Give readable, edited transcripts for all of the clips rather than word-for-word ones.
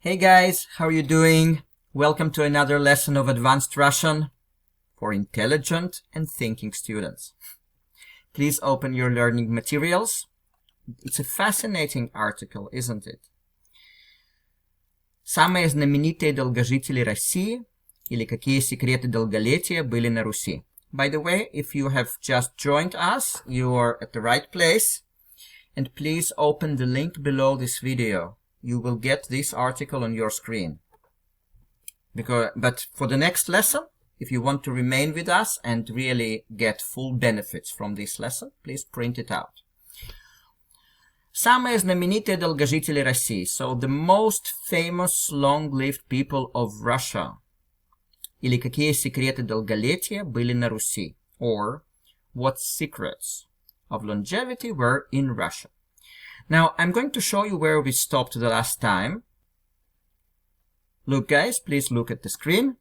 Hey guys, how are you doing? Welcome to another lesson of Advanced Russian for intelligent and thinking students. Please open your learning materials. It's a fascinating article, isn't it? Самые знаменитые долгожители России или какие секреты долголетия были на Руси. By the way, if you have just joined us, you are at the right place. And please open the link below this video. You will get this article on your screen. But for the next lesson, if you want to remain with us and really get full benefits from this lesson, please print it out. Самые знаменитые долгожители России. So the most famous long-lived people of Russia. Или какие секреты долголетия были на Руси. Or what secrets of longevity were in Russia. Now, I'm going to show you where we stopped the last time. Look, guys, please look at the screen.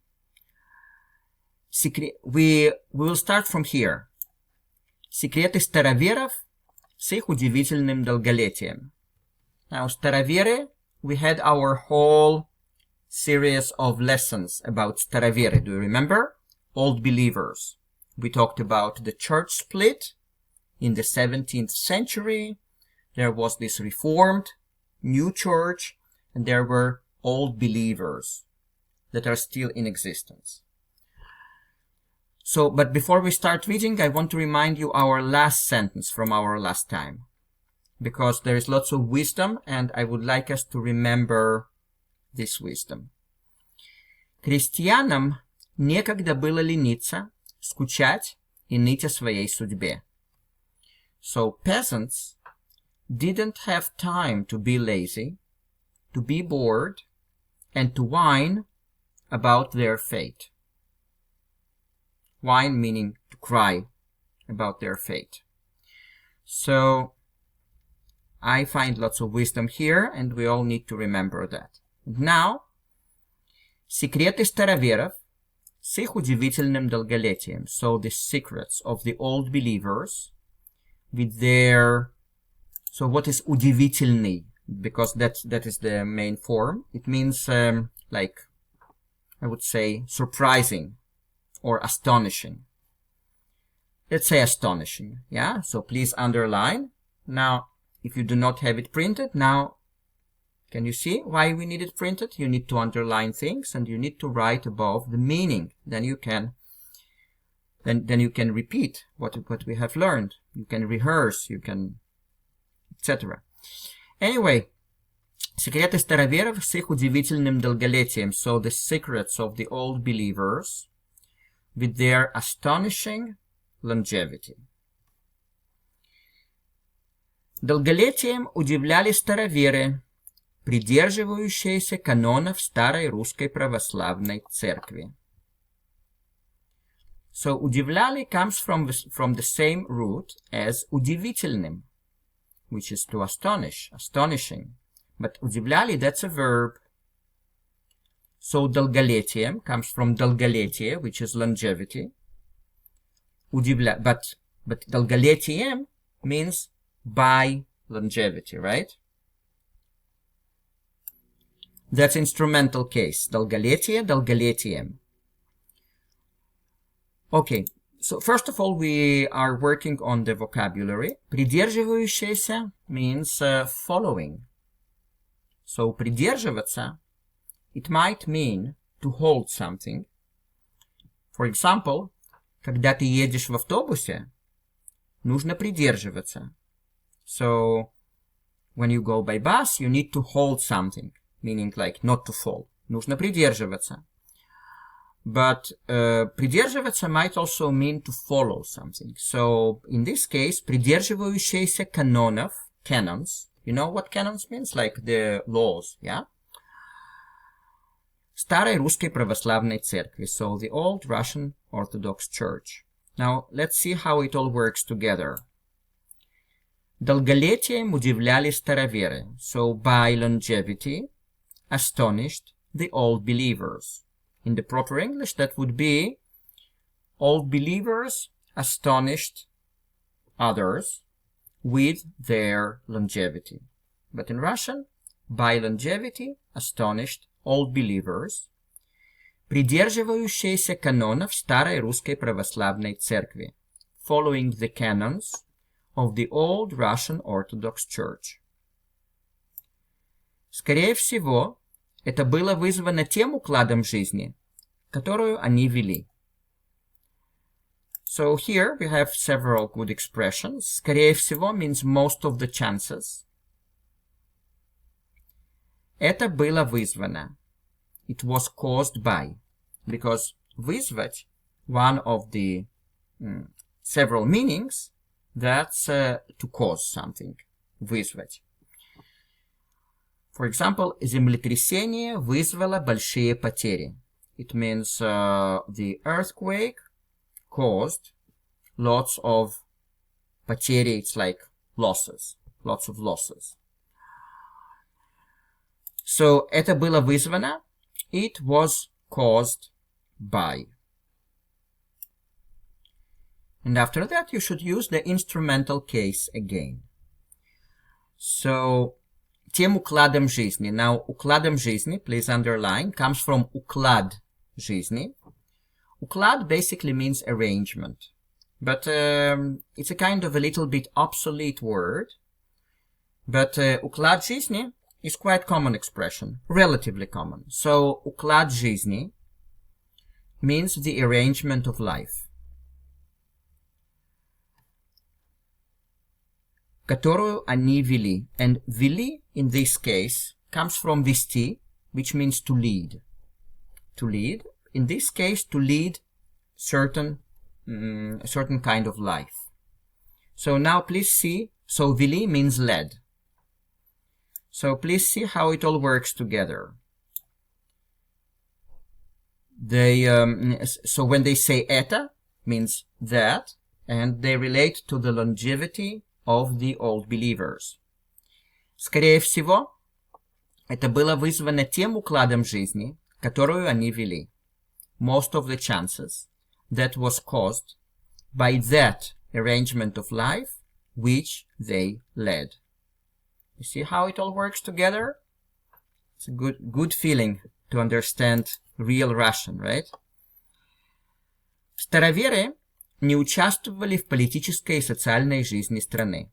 We will start from here. Секреты староверов с их удивительным долголетием. Now, староверы, we had our whole series of lessons about староверы. Do you remember? Old believers. We talked about the church split in the 17th century. There was this reformed new church, and there were old believers that are still in existence. So, but before we start reading, I want to remind you our last sentence from our last time, because there is lots of wisdom, and I would like us to remember this wisdom. Крестьянам некогда было лениться, скучать и ныть о своей судьбе. So peasants didn't have time to be lazy, to be bored, and to whine about their fate. Whine meaning to cry about their fate. So I find lots of wisdom here, and we all need to remember that. Now, секреты староверов с их удивительным долголетием. So the secrets of the old believers with their... So what is удивительный? Because that is the main form. It means like, I would say, surprising or astonishing. Let's say astonishing, yeah? So please underline. Now, if you do not have it printed, now, can you see why we need it printed? You need to underline things, and you need to write above the meaning. Then you can repeat what we have learned. You can rehearse, you can, etc. Anyway, секреты староверов с их удивительным долголетием. So the secrets of the old believers with their astonishing longevity. Долголетием удивляли староверы, придерживающиеся канонов старой русской православной церкви. So удивляли comes from the same root as удивительным, which is to astonish, astonishing. But удивляли, that's a verb. So долголетием comes from долголетие, which is longevity. But долголетием means by longevity, right? That's instrumental case. Долголетие, долголетием. Okay, so first of all, we are working on the vocabulary. Придерживающийся means following. So придерживаться, it might mean to hold something. For example, когда ты едешь в автобусе, нужно придерживаться. So when you go by bus, you need to hold something, meaning like not to fall. Нужно придерживаться. But придерживаться might also mean to follow something. So in this case, придерживающиеся канонов, canons. You know what canons means? Like the laws, yeah? Старой русской православной церкви. So the old Russian Orthodox Church. Now, let's see how it all works together. Долголетием удивляли староверы. So by longevity, astonished the old believers. In the proper English, that would be old believers astonished others with their longevity. But in Russian, by longevity astonished old believers, придерживающиеся канонов Старой Русской Православной Церкви, following the canons of the old Russian Orthodox Church. Скорее всего, это было вызвано тем укладом жизни, которую они вели. So here we have several good expressions. Скорее всего means most of the chances. Это было вызвано. It was caused by. Because вызвать, one of the several meanings, that's to cause something. Вызвать. For example, землетрясение вызвало большие потери. It means the earthquake caused lots of потери. It's like losses, lots of losses. So это было вызвано. It was caused by. And after that, you should use the instrumental case again. So, тем укладом жизни. Now, укладом жизни, please underline, comes from уклад жизни. Уклад basically means arrangement. But it's a kind of a little bit obsolete word. But уклад жизни is quite common expression, relatively common. So, уклад жизни means the arrangement of life, которую они вели. And вели, in this case, comes from вести, which means to lead. To lead. In this case, to lead certain kind of life. So now please see, so вели means led. So please see how it all works together. So when they say это, means that, and they relate to the longevity of the old believers. Скорее всего, это было вызвано тем укладом жизни, которую они вели. Most of the chances, that was caused by that arrangement of life which they led. You see how it all works together? It's a good feeling to understand real Russian, right? Староверы не участвовали в политической и социальной жизни страны.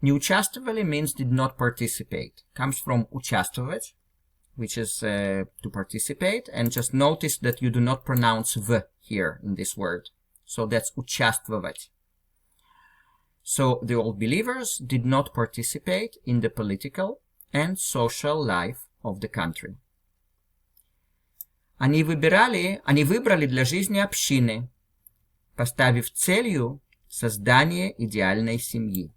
Не участвовали means did not participate. Comes from участвовать, which is to participate, and just notice that you do not pronounce v here in this word. So that's участвовать. So the old believers did not participate in the political and social life of the country. Они выбрали для жизни общины, поставив целью создание идеальной семьи.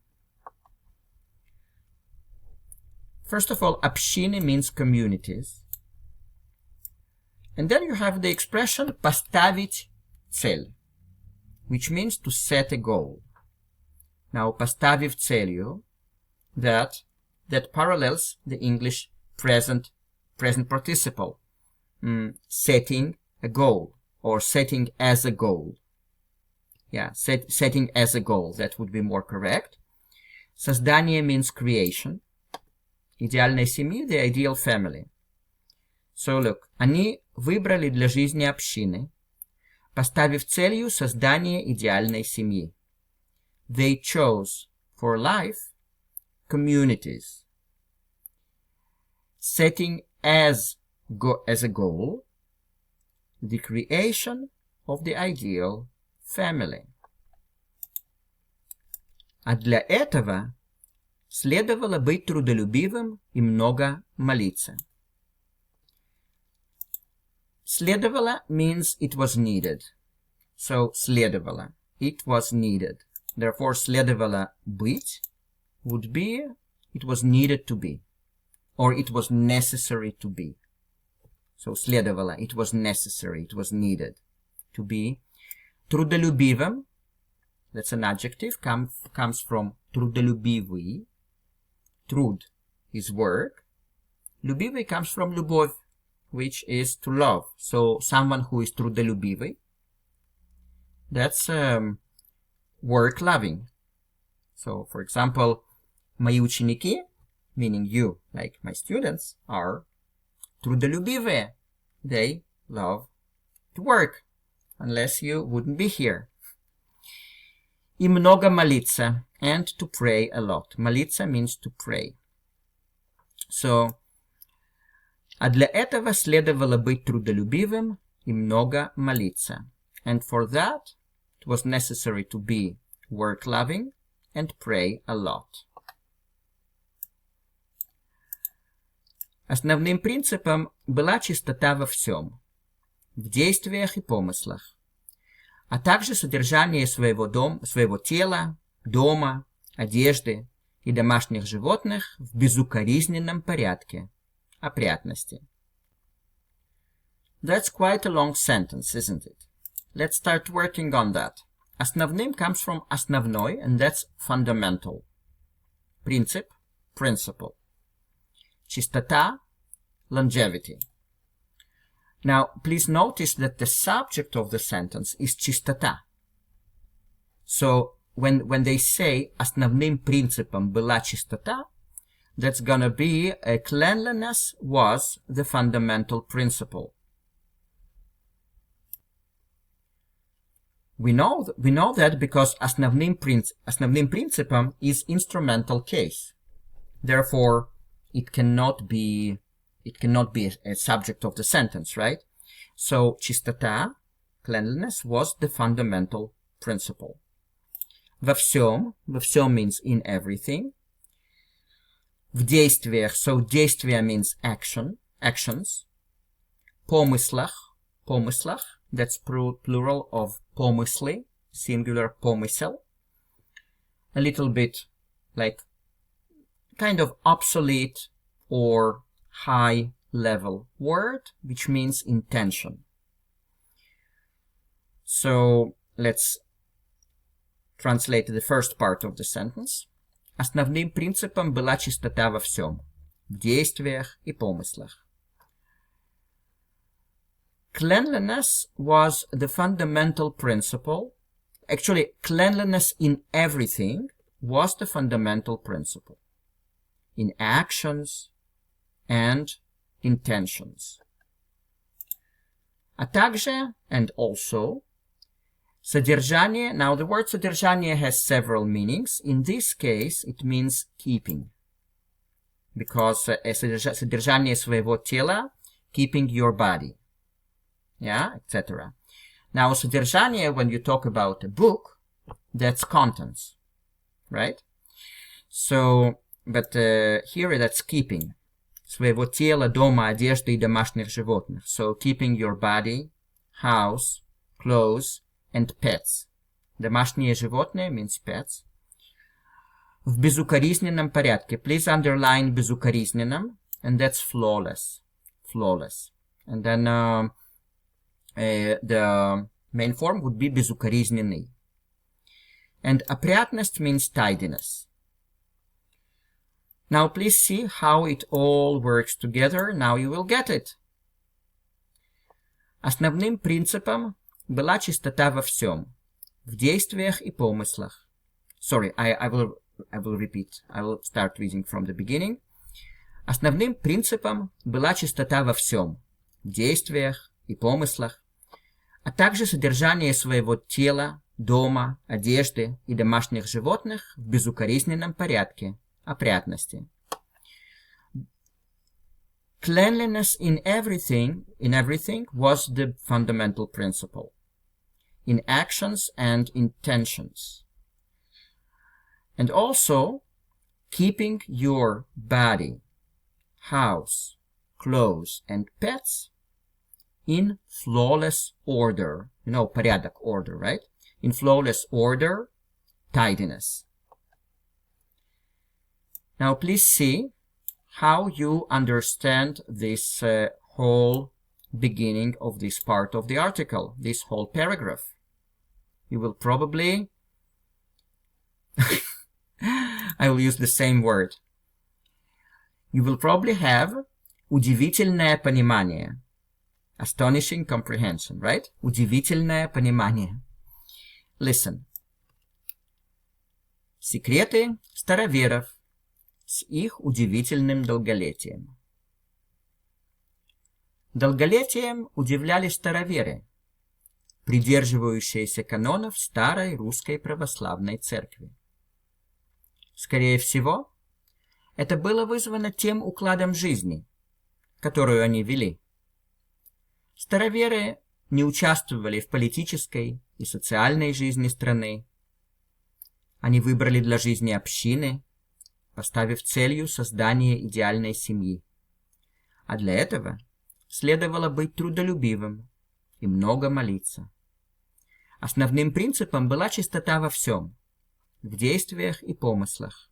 First of all, общины means communities. And then you have the expression поставить цель, which means to set a goal. Now, поставив целью, that parallels the English present participle. Setting a goal, or setting as a goal. Yeah, setting as a goal, that would be more correct. Создание means creation. Идеальной семьи, the ideal family. So look, они выбрали для жизни общины, поставив целью создание идеальной семьи. They chose for life communities. Setting as a goal the creation of the ideal family. А для этого следовало быть трудолюбивым и много молиться. Следовало means it was needed. So, следовало. It was needed. Therefore, следовало быть would be it was needed to be. Or it was necessary to be. So, следовало. It was necessary. It was needed to be. Трудолюбивым, that's an adjective, comes from трудолюбивый. Труд is work. Любивый comes from любовь, which is to love. So, someone who is трудолюбивый, that's work loving. So, for example, мои ученики meaning you, like my students, are трудолюбивые. They love to work, unless you wouldn't be here. И много молиться, and to pray a lot. Молиться means to pray. So, а для этого следовало быть трудолюбивым и много молиться. And for that, it was necessary to be work-loving and pray a lot. Основным принципом была чистота во всем, в действиях и помыслах, а также содержание своего тела, дома, одежды и домашних животных в безукоризненном порядке, опрятности. That's quite a long sentence, isn't it? Let's start working on that. Основным comes from основной, and that's fundamental. Принцип, principle. Чистота, longevity. Now, please notice that the subject of the sentence is чистота. So, when they say основным принципом была чистота, that's gonna be cleanliness was the fundamental principle. We know that because основным принципом is instrumental case. Therefore, it cannot be a subject of the sentence, right? So, чистота, cleanliness, was the fundamental principle. Во всем means in everything. В действиях, so действия means actions. Помыслах, that's plural of помысли, singular помысел. A little bit like kind of obsolete or high level word, which means intention. So let's translate the first part of the sentence. Основным принципом была чистота во всем, в действиях и помыслах. Cleanliness was the fundamental principle. Actually, cleanliness in everything was the fundamental principle. In actions and intentions. А также, and also, содержание. Now, the word содержание has several meanings. In this case, it means keeping. Because содержание своего тела, keeping your body. Yeah, etc. Now, содержание, when you talk about a book, that's contents, right? So, but here that's keeping. Своего тела, дома, одежды и домашних животных. So, keeping your body, house, clothes, and pets. Домашние животные means pets. В безукоризненном порядке. Please underline безукоризненном, and that's flawless. Flawless. And then the main form would be безукоризненный. And опрятность means tidiness. Now please see how it all works together. Now you will get it. Основным принципом была чистота во всем, в действиях и помыслах. Sorry, I will repeat. I will start reading from the beginning. Основным принципом была чистота во всем, в действиях и помыслах, а также содержание своего тела, дома, одежды и домашних животных в безукоризненном порядке, опрятности. Cleanliness in everything was the fundamental principle. In actions and intentions. And also, keeping your body, house, clothes, and pets in flawless order. You know, порядок, order, right? In flawless order, tidiness. Now, please see how you understand this whole beginning of this part of the article, this whole paragraph. You will probably, I will use the same word. You will probably have удивительное понимание. Astonishing comprehension, right? Удивительное понимание. Listen. Секреты староверов. с их удивительным долголетием. Долголетием удивляли староверы, придерживающиеся канонов старой русской православной церкви. Скорее всего, это было вызвано тем укладом жизни, которую они вели. Староверы не участвовали в политической и социальной жизни страны. Они выбрали для жизни общины, поставив целью создание идеальной семьи. А для этого следовало быть трудолюбивым и много молиться. Основным принципом была чистота во всем, в действиях и помыслах,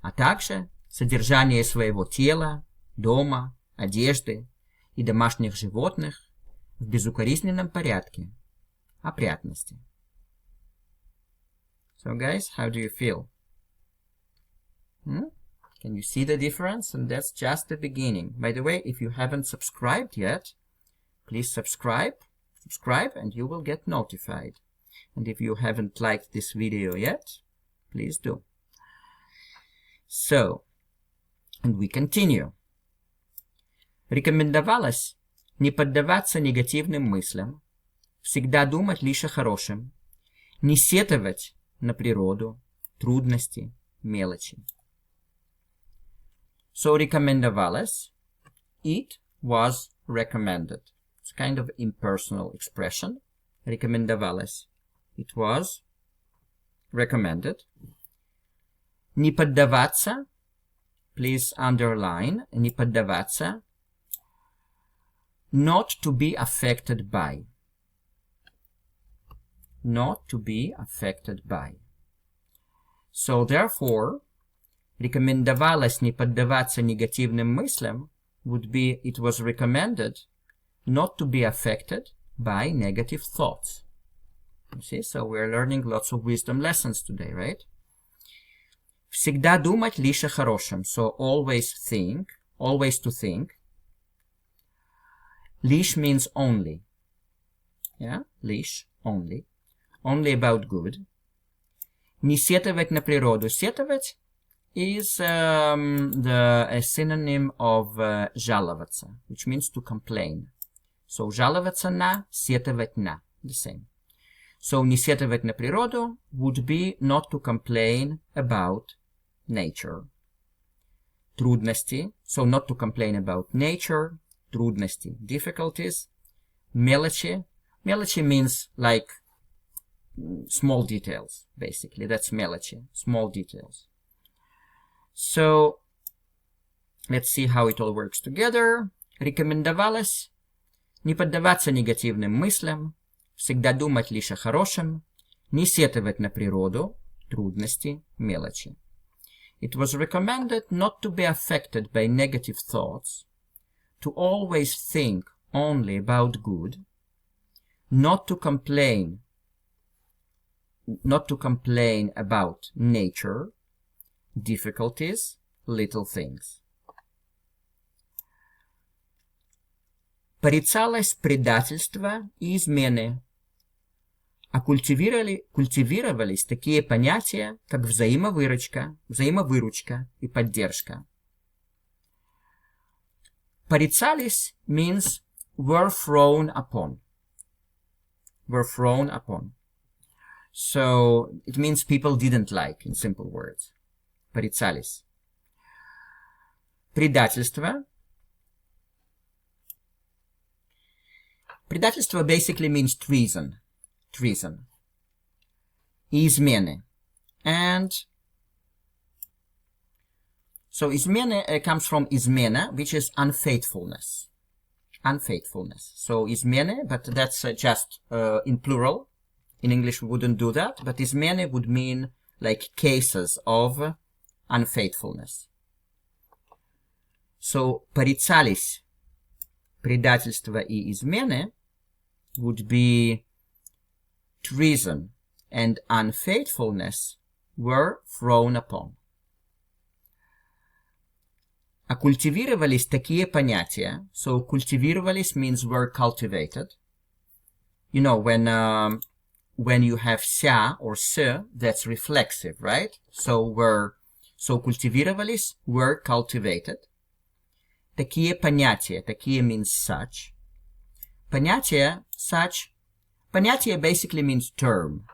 а также содержание своего тела, дома, одежды и домашних животных в безукоризненном порядке, опрятности. So guys, how do you feel? Can you see the difference? And that's just the beginning. By the way, if you haven't subscribed yet, please subscribe and you will get notified. And if you haven't liked this video yet, please do. So, and we continue. Рекомендовалось не поддаваться негативным мыслям, всегда думать лишь о хорошем, не сетовать на природу, трудности, мелочи. So рекомендовалось, it was recommended. It's kind of impersonal expression. Рекомендовалось, it was recommended. Не поддаваться, please underline, не поддаваться, not to be affected by. Not to be affected by. So therefore, рекомендовалось не поддаваться негативным мыслям would be it was recommended not to be affected by negative thoughts. You see, so we're learning lots of wisdom lessons today, right? Всегда думать лишь о хорошем. So always think, always to think. Лишь means only. Yeah, лишь, only. Only about good. Не сетовать на природу. Сетовать is a synonym of жаловаться, which means to complain. So жаловаться на, сетовать на, the same. So не сетовать на природу would be not to complain about nature. Трудности, so not to complain about nature, трудности, difficulties. Мелочи, мелочи means like small details, basically. That's мелочи, small details. So, let's see how it all works together. Рекомендовалось не поддаваться негативным мыслям, всегда думать лишь о хорошем, не сетовать на природу, трудности, мелочи. It was recommended not to be affected by negative thoughts, to always think only about good, not to complain about nature, difficulties, little things. Порицалось предательство и измены, а культивировались такие понятия, как взаимовыручка и поддержка. Порицались means were thrown upon. Were thrown upon. So it means people didn't like, in simple words. Порицались. Предательство. Предательство basically means treason. Treason. И измены. And so измены comes from измена, which is unfaithfulness. Unfaithfulness. So измены, but that's just in plural. In English we wouldn't do that, but измены would mean like cases of unfaithfulness. So порицались предательство и измены would be treason and unfaithfulness were thrown upon. А культивировались такие понятия. So культивировались means were cultivated. You know, when you have ся or с, that's reflexive, right? So So культивировались, were cultivated. Такие понятия, такие means such. Понятие, such, понятие basically means term.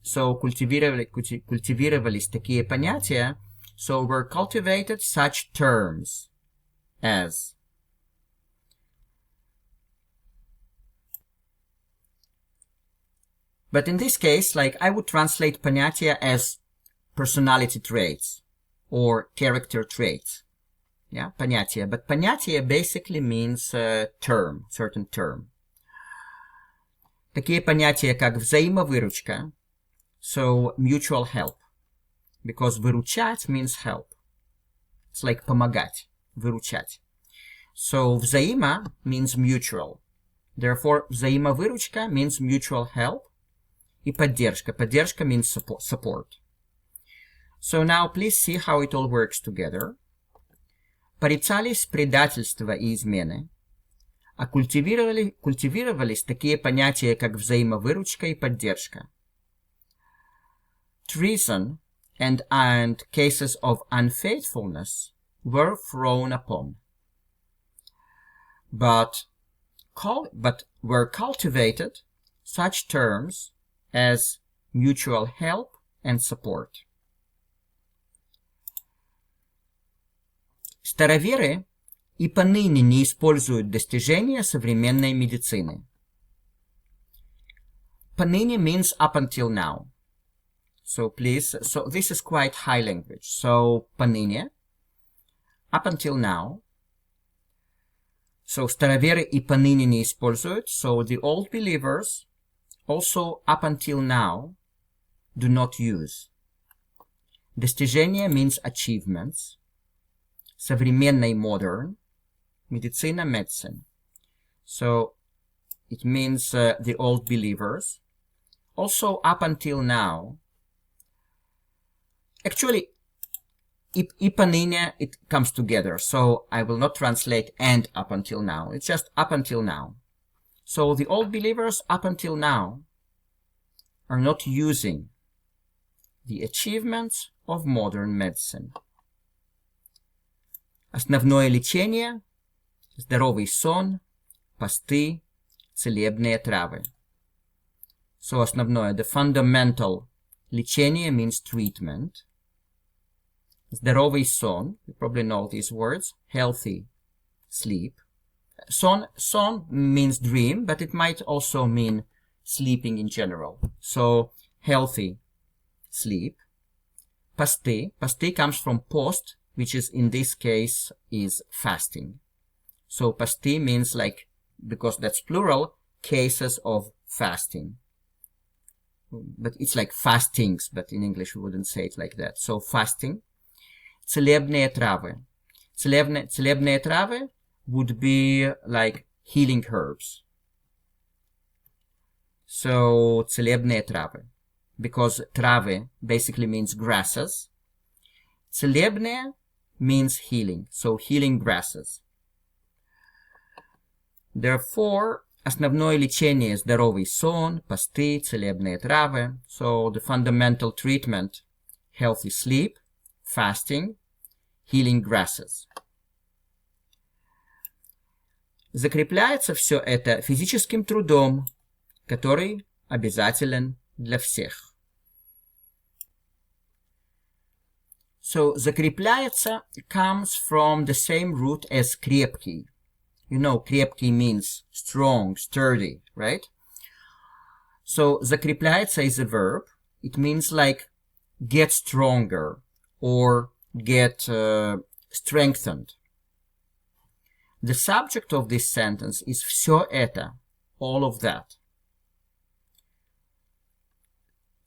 So культивировались такие понятия, so were cultivated such terms as. But in this case, like, I would translate понятия as personality traits or character traits. Yeah, понятие. But понятие basically means term, certain term. Такие понятия, как взаимовыручка, so mutual help. Because выручать means help. It's like помогать, выручать. So взаимо means mutual. Therefore, взаимовыручка means mutual help. И поддержка. Поддержка means support. So now please see how it all works together. Порицались предательства и измены, а культивировались такие понятия, как взаимовыручка и поддержка. Treason and cases of unfaithfulness were frowned upon, but were cultivated such terms as mutual help and support. Староверы и поныне не используют достижения современной медицины. Поныне means up until now. So please, so this is quite high language. So поныне, up until now. So староверы и поныне не используют. So the old believers also up until now do not use. Достижения means achievements. Современной modern, медицина medicine. So it means the old believers. Also up until now. Actually, и поныне, it comes together. So I will not translate and up until now. It's just up until now. So the old believers up until now are not using the achievements of modern medicine. Основное лечение, здоровый сон, посты, целебные травы. So основное, the fundamental, лечение means treatment. Здоровый сон, you probably know these words, healthy sleep. Son means dream, but it might also mean sleeping in general. So healthy sleep. Посты comes from post, which is in this case is fasting. So посты means like, because that's plural, cases of fasting. But it's like fastings, but in English we wouldn't say it like that. So fasting. Целебные травы. Целебные травы would be like healing herbs. So целебные травы. Because травы basically means grasses. Целебные means healing, so healing grasses. Therefore, основное лечение – здоровый сон, посты, целебные травы. So the fundamental treatment – healthy sleep, fasting, healing grasses. Закрепляется все это физическим трудом, который обязателен для всех. So, закрепляется comes from the same root as крепкий. You know, крепкий means strong, sturdy, right? So, закрепляется is a verb. It means like get stronger or get strengthened. The subject of this sentence is все это, all of that.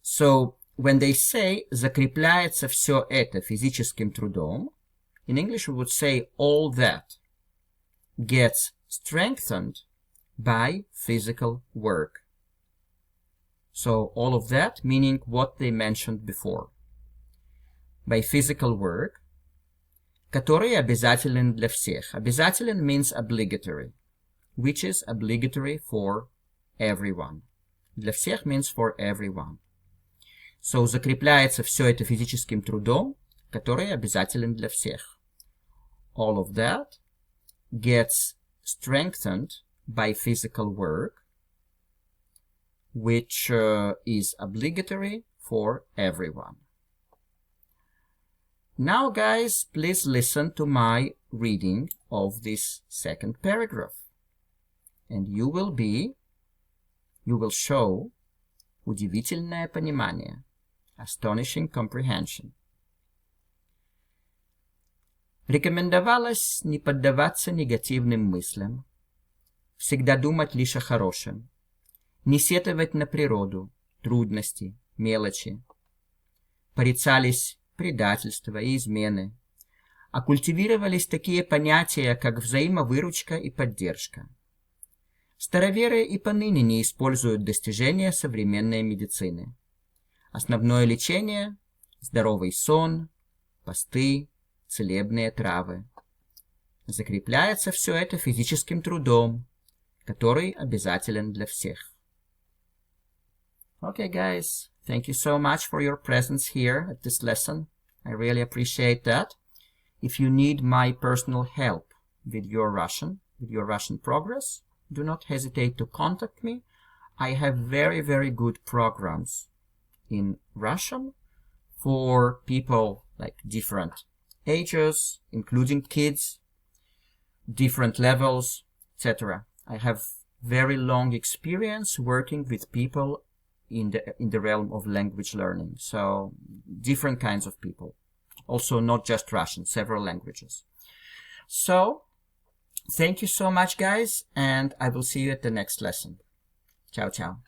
So, when they say закрепляется все это физическим трудом, in English we would say all that gets strengthened by physical work. So all of that meaning what they mentioned before. By physical work, который обязателен для всех. Обязателен means obligatory, which is obligatory for everyone. Для всех means for everyone. So закрепляется все это физическим трудом, который обязателен для всех. All of that gets strengthened by physical work, which is obligatory for everyone. Now, guys, please listen to my reading of this second paragraph. And you will show удивительное понимание, astonishing comprehension. Рекомендовалось не поддаваться негативным мыслям, всегда думать лишь о хорошем, не сетовать на природу, трудности, мелочи. Порицались предательство и измены, а культивировались такие понятия, как взаимовыручка и поддержка. Староверы и поныне не используют достижения современной медицины. Основное лечение – здоровый сон, посты, целебные травы. Закрепляется все это физическим трудом, который обязателен для всех. Okay, guys, thank you so much for your presence here at this lesson. I really appreciate that. If you need my personal help with your Russian progress, do not hesitate to contact me. I have very, very good programs in Russian for people like different ages, including kids, different levels, etc. I have very long experience working with people in the realm of language learning, so different kinds of people, also not just Russian, several languages. So thank you so much, guys, and I will see you at the next lesson. Ciao, ciao.